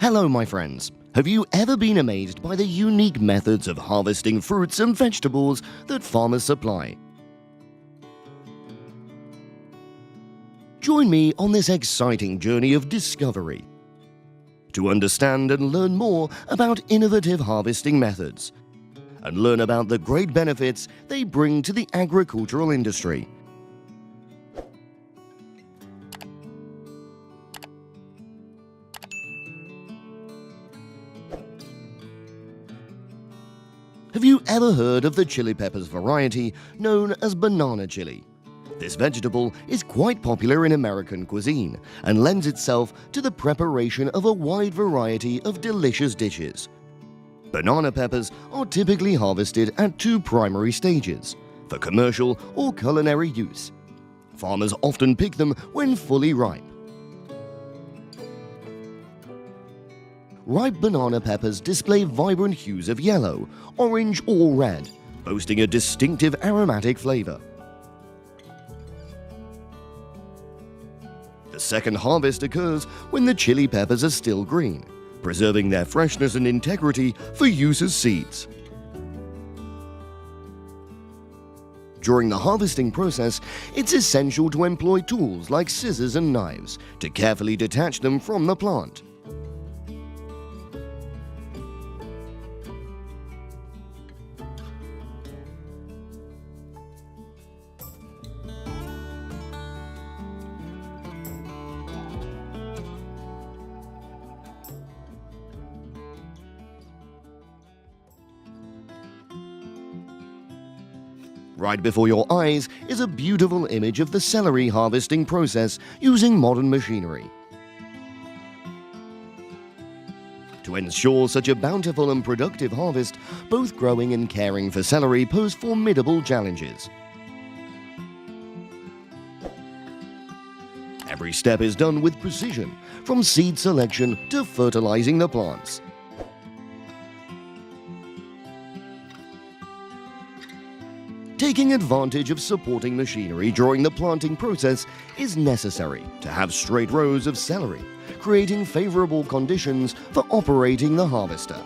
Hello, my friends. Have you ever been amazed by the unique methods of harvesting fruits and vegetables that farmers supply? Join me on this exciting journey of discovery to understand and learn more about innovative harvesting methods and learn about the great benefits they bring to the agricultural industry. Have you ever heard of the chili peppers variety known as banana chili? This vegetable is quite popular in American cuisine and lends itself to the preparation of a wide variety of delicious dishes. Banana peppers are typically harvested at two primary stages, for commercial or culinary use. Farmers often pick them when fully ripe. Ripe banana peppers display vibrant hues of yellow, orange or red, boasting a distinctive aromatic flavor. The second harvest occurs when the chili peppers are still green, preserving their freshness and integrity for use as seeds. During the harvesting process, it's essential to employ tools like scissors and knives to carefully detach them from the plant. Right before your eyes is a beautiful image of the celery harvesting process using modern machinery. To ensure such a bountiful and productive harvest, both growing and caring for celery pose formidable challenges. Every step is done with precision, from seed selection to fertilizing the plants. Taking advantage of supporting machinery during the planting process is necessary to have straight rows of celery, creating favorable conditions for operating the harvester.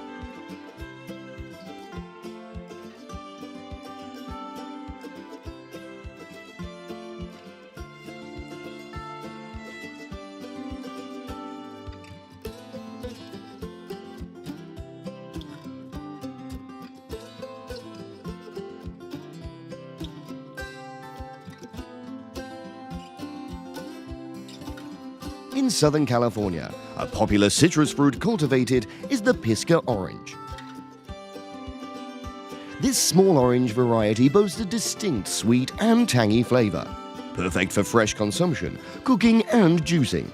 In Southern California, a popular citrus fruit cultivated is the Pisca orange. This small orange variety boasts a distinct sweet and tangy flavor, perfect for fresh consumption, cooking and juicing.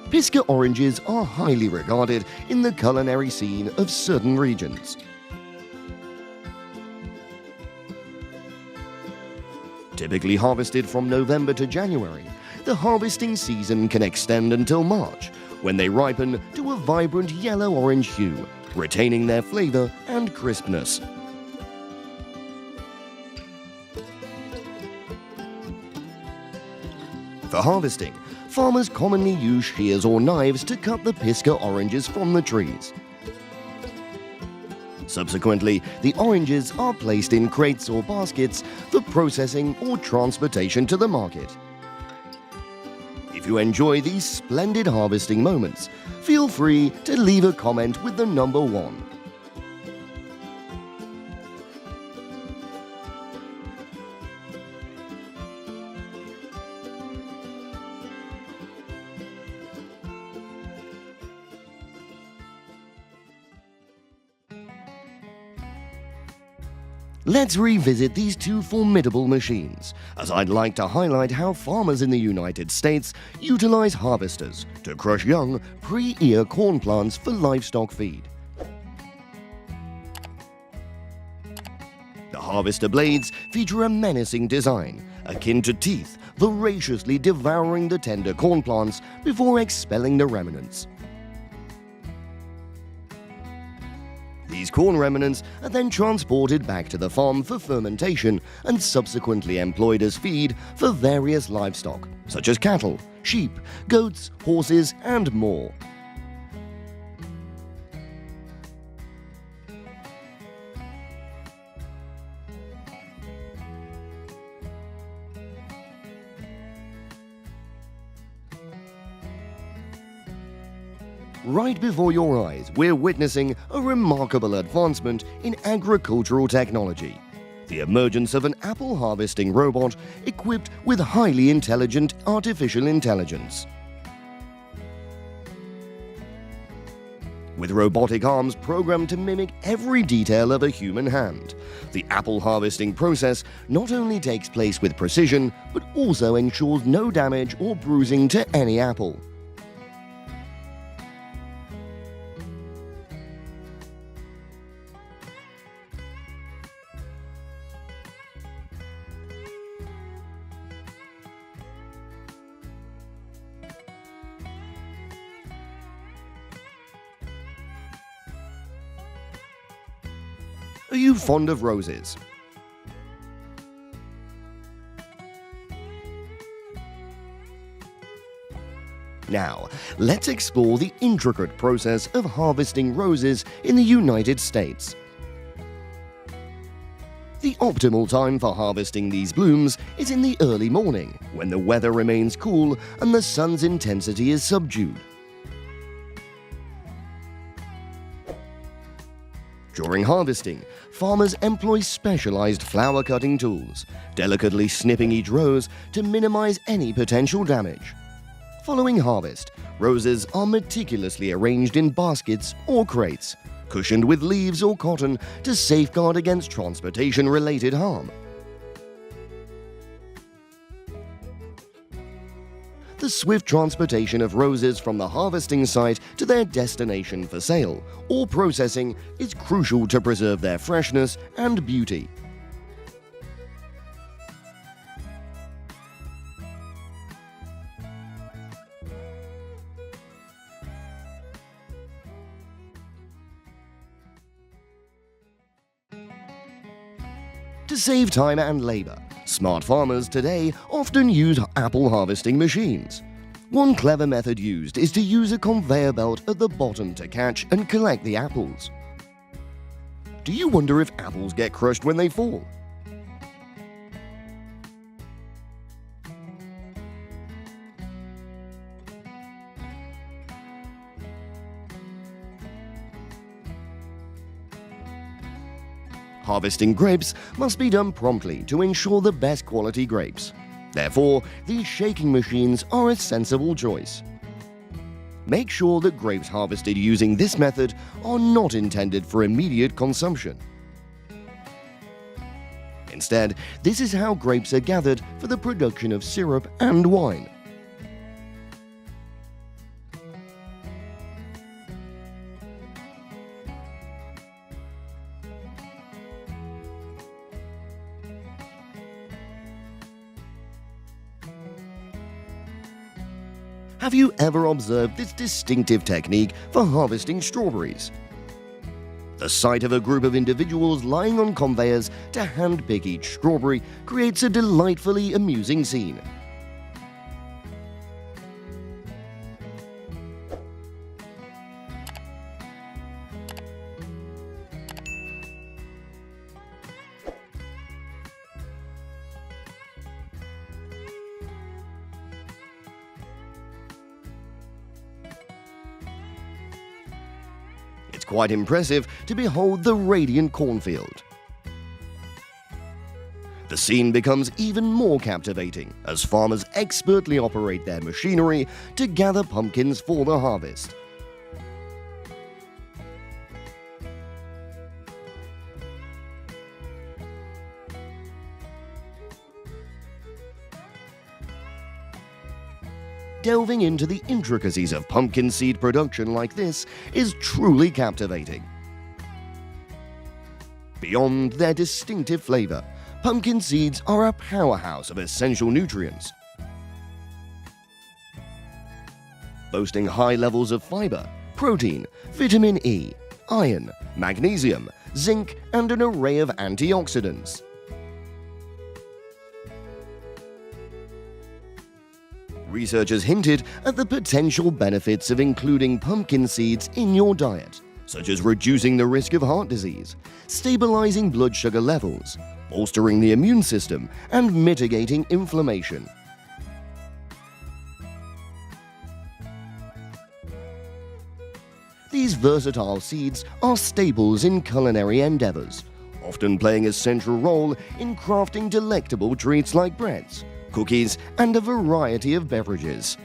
Pisca oranges are highly regarded in the culinary scene of certain regions. Typically harvested from November to January, the harvesting season can extend until March, when they ripen to a vibrant yellow-orange hue, retaining their flavor and crispness. For harvesting, farmers commonly use shears or knives to cut the Pisca oranges from the trees. Subsequently, the oranges are placed in crates or baskets for processing or transportation to the market. If you enjoy these splendid harvesting moments, feel free to leave a comment with the number 1. Let's revisit these two formidable machines, as I'd like to highlight how farmers in the United States utilize harvesters to crush young, pre-ear corn plants for livestock feed. The harvester blades feature a menacing design, akin to teeth, voraciously devouring the tender corn plants before expelling the remnants. The These corn remnants are then transported back to the farm for fermentation and subsequently employed as feed for various livestock, such as cattle, sheep, goats, horses, and more. Right before your eyes, we're witnessing a remarkable advancement in agricultural technology: the emergence of an apple harvesting robot equipped with highly intelligent artificial intelligence. With robotic arms programmed to mimic every detail of a human hand, the apple harvesting process not only takes place with precision, but also ensures no damage or bruising to any apple. Are you fond of roses? Now, let's explore the intricate process of harvesting roses in the United States. The optimal time for harvesting these blooms is in the early morning, when the weather remains cool and the sun's intensity is subdued. During harvesting, farmers employ specialized flower cutting tools, delicately snipping each rose to minimize any potential damage. Following harvest, roses are meticulously arranged in baskets or crates, cushioned with leaves or cotton to safeguard against transportation-related harm. The swift transportation of roses from the harvesting site to their destination for sale or processing is crucial to preserve their freshness and beauty. To save time and labor, smart farmers today often use apple harvesting machines. One clever method used is to use a conveyor belt at the bottom to catch and collect the apples. Do you wonder if apples get crushed when they fall? Harvesting grapes must be done promptly to ensure the best quality grapes. Therefore, these shaking machines are a sensible choice. Make sure that grapes harvested using this method are not intended for immediate consumption. Instead, this is how grapes are gathered for the production of syrup and wine. Have you ever observed this distinctive technique for harvesting strawberries? The sight of a group of individuals lying on conveyors to hand-pick each strawberry creates a delightfully amusing scene. It's quite impressive to behold the radiant cornfield. The scene becomes even more captivating as farmers expertly operate their machinery to gather pumpkins for the harvest. Delving into the intricacies of pumpkin seed production like this is truly captivating. Beyond their distinctive flavor, pumpkin seeds are a powerhouse of essential nutrients. Boasting high levels of fiber, protein, vitamin E, iron, magnesium, zinc, and an array of antioxidants. Researchers hinted at the potential benefits of including pumpkin seeds in your diet, such as reducing the risk of heart disease, stabilizing blood sugar levels, bolstering the immune system, and mitigating inflammation. These versatile seeds are staples in culinary endeavors, often playing a central role in crafting delectable treats like breads, cookies, and a variety of beverages.